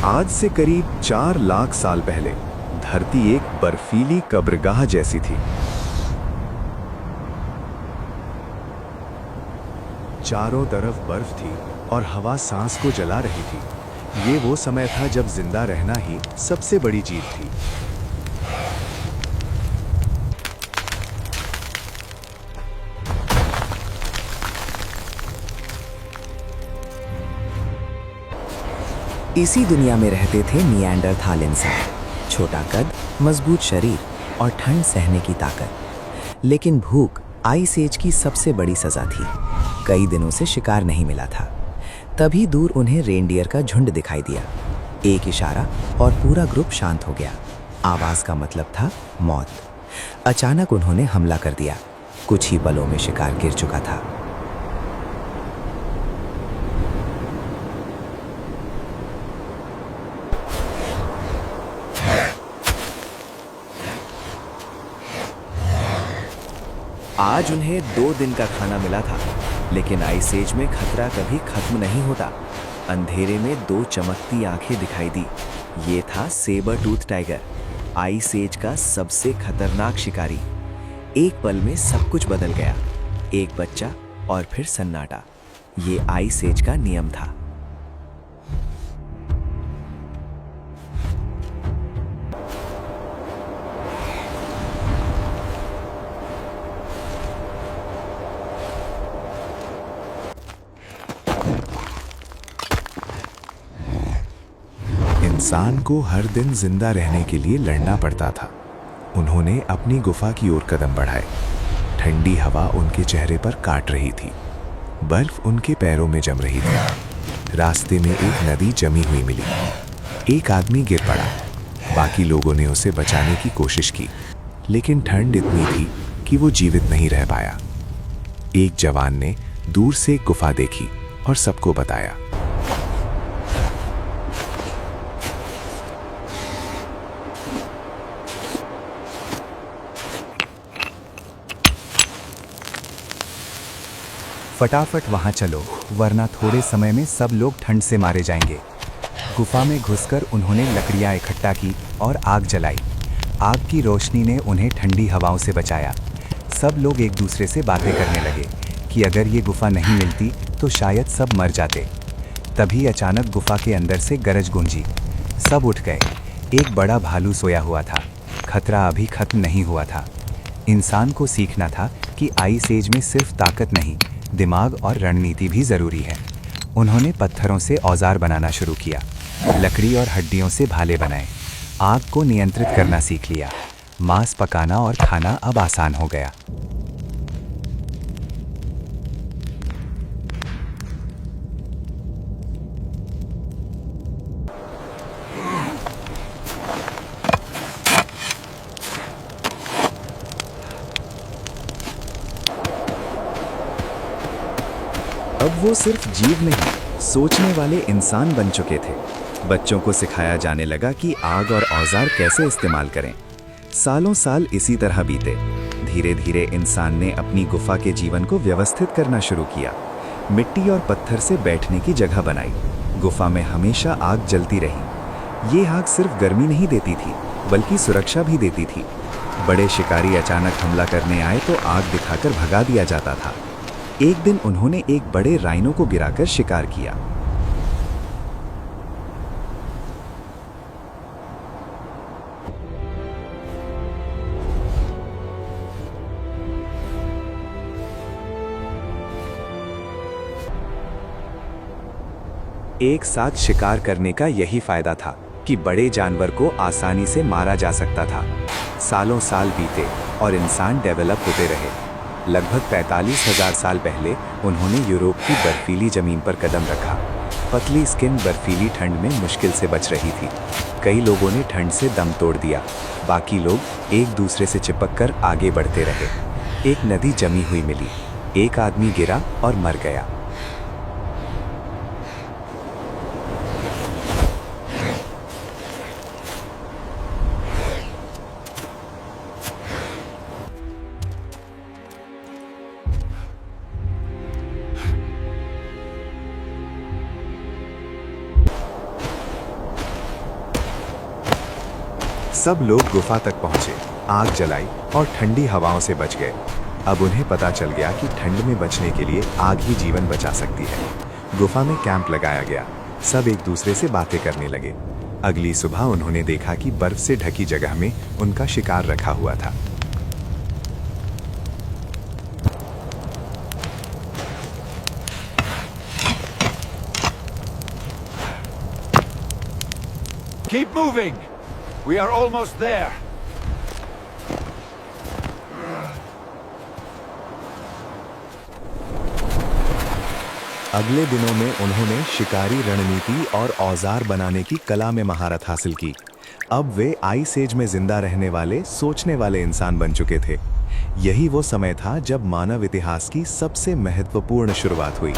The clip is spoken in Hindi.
आज से करीब 4 लाख साल पहले धरती एक बर्फीली कब्रगाह जैसी थी। चारों तरफ बर्फ थी और हवा सांस को जला रही थी। ये वो समय था जब जिंदा रहना ही सबसे बड़ी जीत थी। इसी दुनिया में रहते थे निएंडरथाल इंसान। छोटा कद, मजबूत शरीर और ठंड सहने की ताकत। लेकिन भूख आइस एज की सबसे बड़ी सजा थी। कई दिनों से शिकार नहीं मिला था। तभी दूर उन्हें रेनडियर का झुंड दिखाई दिया। एक इशारा और पूरा ग्रुप शांत हो गया। आवाज का मतलब था मौत। अचानक उन्होंने हमला कर दिया। कुछ ही पलों में शिकार गिर चुका था। आज उन्हें 2 दिन का खाना मिला था, लेकिन आइस एज में खतरा कभी खत्म नहीं होता। अंधेरे में 2 चमकती आंखें दिखाई दी। ये था sabre tooth tiger, ice age का सबसे खतरनाक शिकारी। एक पल में सब कुछ बदल गया। एक बच्चा और फिर सन्नाटा। ये आइस एज का नियम था। इंसान को हर दिन जिंदा रहने के लिए लड़ना पड़ता था। उन्होंने अपनी गुफा की ओर कदम बढ़ाए। ठंडी हवा उनके चेहरे पर काट रही थी। बर्फ उनके पैरों में जम रही थी। रास्ते में एक नदी जमी हुई मिली। एक आदमी गिर पड़ा। बाकी लोगों ने उसे बचाने की कोशिश की, लेकिन ठंड इतनी थी कि वो जीवित नहीं रह पाया। एक जवान ने दूर से एक गुफा देखी और सबको बताया। फटाफट वहां चलो, वरना थोड़े समय में सब लोग ठंड से मारे जाएंगे। गुफा में घुसकर उन्होंने लकड़ियां इकट्ठा की और आग जलाई। आग की रोशनी ने उन्हें ठंडी हवाओं से बचाया। सब लोग एक दूसरे से बातें करने लगे कि अगर ये गुफा नहीं मिलती तो शायद सब मर जाते। तभी अचानक गुफा के अंदर से गरज गूंजी। सब उठ गए। एक बड़ा भालू सोया हुआ था। खतरा अभी खत्म नहीं हुआ था। इंसान को सीखना था कि आइस एज में सिर्फ ताकत नहीं, दिमाग और रणनीति भी जरूरी है। उन्होंने पत्थरों से औजार बनाना शुरू किया। लकड़ी और हड्डियों से भाले बनाए। आग को नियंत्रित करना सीख लिया। मांस पकाना और खाना अब आसान हो गया। अब वो सिर्फ जीव नहीं, सोचने वाले इंसान बन चुके थे। बच्चों को सिखाया जाने लगा कि आग और औजार कैसे इस्तेमाल करें। सालों साल इसी तरह बीते। धीरे धीरे इंसान ने अपनी गुफा के जीवन को व्यवस्थित करना शुरू किया। मिट्टी और पत्थर से बैठने की जगह बनाई। गुफा में हमेशा आग जलती रही। ये आग सिर्फ गर्मी नहीं देती थी, बल्कि सुरक्षा भी देती थी। बड़े शिकारी अचानक हमला करने आए तो आग दिखाकर भगा दिया जाता था। एक दिन उन्होंने एक बड़े राइनो को गिराकर शिकार किया। एक साथ शिकार करने का यही फायदा था कि बड़े जानवर को आसानी से मारा जा सकता था। सालों साल बीते और इंसान डेवलप होते रहे। लगभग 45,000 साल पहले उन्होंने यूरोप की बर्फीली जमीन पर कदम रखा। पतली स्किन बर्फीली ठंड में मुश्किल से बच रही थी। कई लोगों ने ठंड से दम तोड़ दिया। बाकी लोग एक दूसरे से चिपककर आगे बढ़ते रहे। एक नदी जमी हुई मिली। एक आदमी गिरा और मर गया। सब लोग गुफा तक पहुंचे, आग जलाई और ठंडी हवाओं से बच गए। अब उन्हें पता चल गया कि ठंड में बचने के लिए आग ही जीवन बचा सकती है। गुफा में कैंप लगाया गया, सब एक दूसरे से बातें करने लगे। अगली सुबह उन्होंने देखा कि बर्फ से ढकी जगह में उनका शिकार रखा हुआ था। Keep moving! We are almost there! अगले दिनों में उन्होंने शिकारी रणनीति और औजार बनाने की कला में महारत हासिल की। अब वे आइस एज में जिंदा रहने वाले सोचने वाले इंसान बन चुके थे। यही वो समय था जब मानव इतिहास की सबसे महत्वपूर्ण शुरुआत हुई।